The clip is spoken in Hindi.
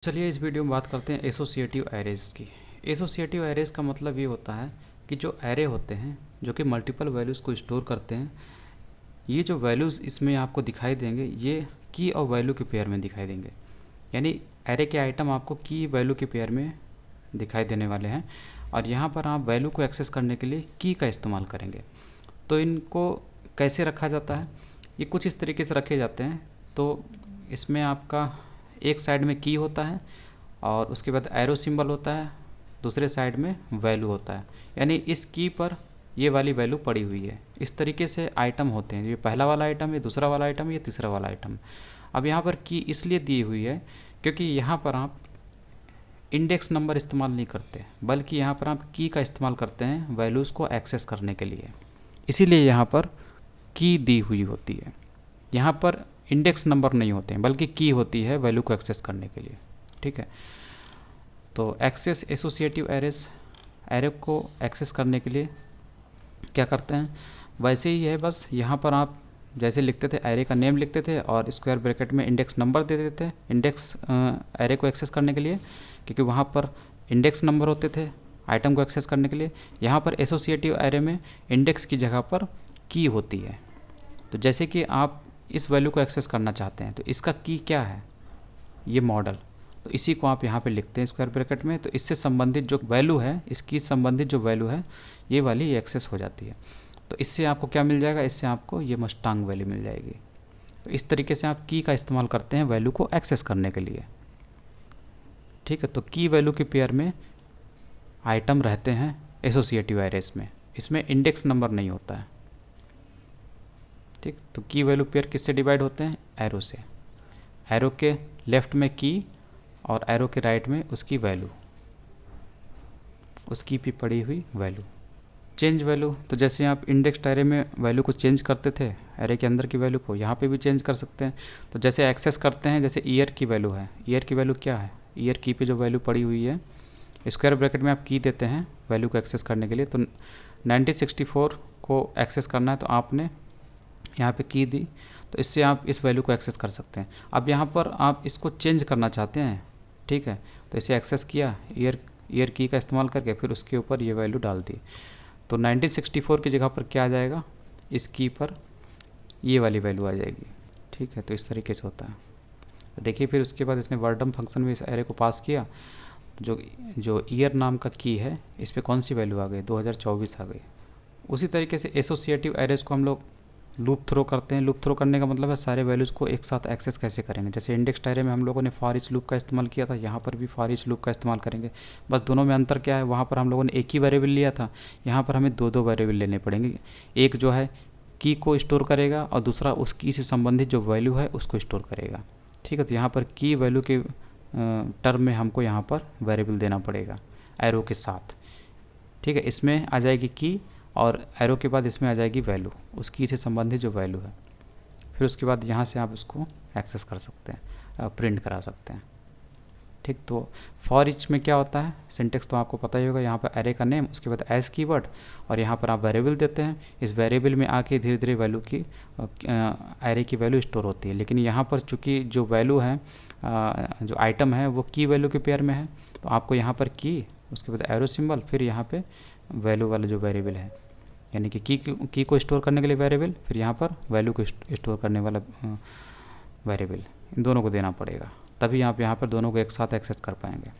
चलिए इस वीडियो में बात करते हैं एसोसिएटिव एरेज़ की। एसोसिएटिव एरेज़ का मतलब ये होता है कि जो एरे होते हैं जो कि मल्टीपल वैल्यूज़ को स्टोर करते हैं, ये जो वैल्यूज़ इसमें आपको दिखाई देंगे ये की और वैल्यू के पेयर में दिखाई देंगे। यानी एरे के आइटम आपको की वैल्यू के पेयर में दिखाई देने वाले हैं और यहाँ पर आप वैल्यू को एक्सेस करने के लिए की का इस्तेमाल करेंगे। तो इनको कैसे रखा जाता है, ये कुछ इस तरीके से रखे जाते हैं। तो इसमें आपका एक साइड में की होता है और उसके बाद एरो सिंबल होता है, दूसरे साइड में वैल्यू होता है। यानी इस की पर ये वाली वैल्यू पड़ी हुई है। इस तरीके से आइटम होते हैं, ये पहला वाला आइटम, ये दूसरा वाला आइटम, ये तीसरा वाला आइटम। अब यहाँ पर की इसलिए दी हुई है क्योंकि यहाँ पर आप इंडेक्स नंबर इस्तेमाल नहीं करते, बल्कि यहाँ पर आप की का इस्तेमाल करते हैं वैल्यूज़ को एक्सेस करने के लिए। इसीलिए यहाँ पर की दी हुई होती है। यहाँ पर इंडेक्स नंबर नहीं होते हैं बल्कि की होती है वैल्यू को एक्सेस करने के लिए। ठीक है, तो एक्सेस एसोसिएटिव एरेज, एरे को एक्सेस करने के लिए क्या करते हैं, वैसे ही है। बस यहाँ पर आप जैसे लिखते थे एरे का नेम लिखते थे और स्क्वायर ब्रैकेट में इंडेक्स नंबर दे देते थे इंडेक्स एरे को एक्सेस करने के लिए, क्योंकि वहाँ पर इंडेक्स नंबर होते थे आइटम को एक्सेस करने के लिए। यहाँ पर एसोसिएटिव एरे में इंडेक्स की जगह पर की होती है। तो जैसे कि आप इस वैल्यू को एक्सेस करना चाहते हैं तो इसका की क्या है, ये मॉडल, तो इसी को आप यहाँ पे लिखते हैं स्क्वायर ब्रैकेट में। तो इससे संबंधित जो वैल्यू है, इसकी संबंधित जो वैल्यू है ये वाली ये एक्सेस हो जाती है। तो इससे आपको क्या मिल जाएगा, इससे आपको ये मस्टांग वैल्यू मिल जाएगी। तो इस तरीके से आप की का इस्तेमाल करते हैं वैल्यू को एक्सेस करने के लिए। ठीक है, तो की वैल्यू के पेयर में आइटम रहते हैं एसोसिएटिव एरेज में, इसमें इंडेक्स नंबर नहीं होता है। ठीक, तो की वैल्यू पेयर किससे डिवाइड होते हैं, एरो से। एरो के लेफ्ट में की और एरो के राइट में उसकी वैल्यू, उसकी भी पड़ी हुई वैल्यू। चेंज वैल्यू, तो जैसे आप इंडेक्स्ड एरे में वैल्यू को चेंज करते थे, एरे के अंदर की वैल्यू को यहाँ पे भी चेंज कर सकते हैं। तो जैसे एक्सेस करते हैं, जैसे ईयर की वैल्यू है, ईयर की वैल्यू क्या है, ईयर की पे जो वैल्यू पड़ी हुई है, स्क्वायर ब्रैकेट में आप की देते हैं वैल्यू को एक्सेस करने के लिए। तो 1964 को एक्सेस करना है तो आपने यहाँ पे की दी, तो इससे आप इस वैल्यू को एक्सेस कर सकते हैं। अब यहाँ पर आप इसको चेंज करना चाहते हैं, ठीक है, तो इसे एक्सेस किया ईयर की का इस्तेमाल करके, फिर उसके ऊपर ये वैल्यू डाल दी। तो 1964 की जगह पर क्या आ जाएगा, इस की पर ये वाली वैल्यू आ जाएगी। ठीक है, तो इस तरीके से होता है। तो देखिए फिर उसके बाद इसने वर्डम फंक्शन में इस एरे को पास किया, जो ईयर नाम का की है इस पर कौन सी वैल्यू आ गई, 2024 आ गई। उसी तरीके से एसोसिएटिव एरेज को हम लोग लूप थ्रो करते हैं। लूप थ्रो करने का मतलब है सारे वैल्यूज़ को एक साथ एक्सेस कैसे करेंगे। जैसे इंडेक्स एरे में हम लोगों ने फॉर ईच लूप का इस्तेमाल किया था, यहाँ पर भी फॉर ईच लूप का इस्तेमाल करेंगे। बस दोनों में अंतर क्या है, वहाँ पर हम लोगों ने एक ही वेरिएबल लिया था, यहाँ पर हमें दो वेरिएबल लेने पड़ेंगे। एक जो है की को स्टोर करेगा और दूसरा उस की से संबंधित जो वैल्यू है उसको स्टोर करेगा। ठीक है, तो यहाँ पर की वैल्यू के टर्म में हमको यहाँ पर वेरिएबल देना पड़ेगा एरो के साथ। ठीक है, इसमें आ जाएगी की और एरो के बाद इसमें आ जाएगी वैल्यू, उस की से संबंधित जो वैल्यू है। फिर उसके बाद यहाँ से आप इसको एक्सेस कर सकते हैं, प्रिंट करा सकते हैं। ठीक, तो फॉर ईच में क्या होता है, सिंटेक्स तो आपको पता ही होगा। यहाँ पर एरे का नेम, उसके बाद एज कीवर्ड, और यहाँ पर आप वेरिएबल देते हैं। इस वेरिएबल में आके धीरे धीरे वैल्यू की एरे की वैल्यू स्टोर होती है। लेकिन यहाँ पर चूँकि जो वैल्यू है, जो आइटम है वो की वैल्यू के पेयर में है, तो आपको यहाँ पर की, उसके बाद एरो सिंबल, फिर यहाँ पे वैल्यू वाला जो वेरिएबल है, यानी कि की को स्टोर करने के लिए वेरिएबल, फिर यहाँ पर वैल्यू को स्टोर करने वाला वेरिएबल, इन दोनों को देना पड़ेगा, तभी आप यहाँ पर दोनों को एक साथ एक्सेस कर पाएंगे।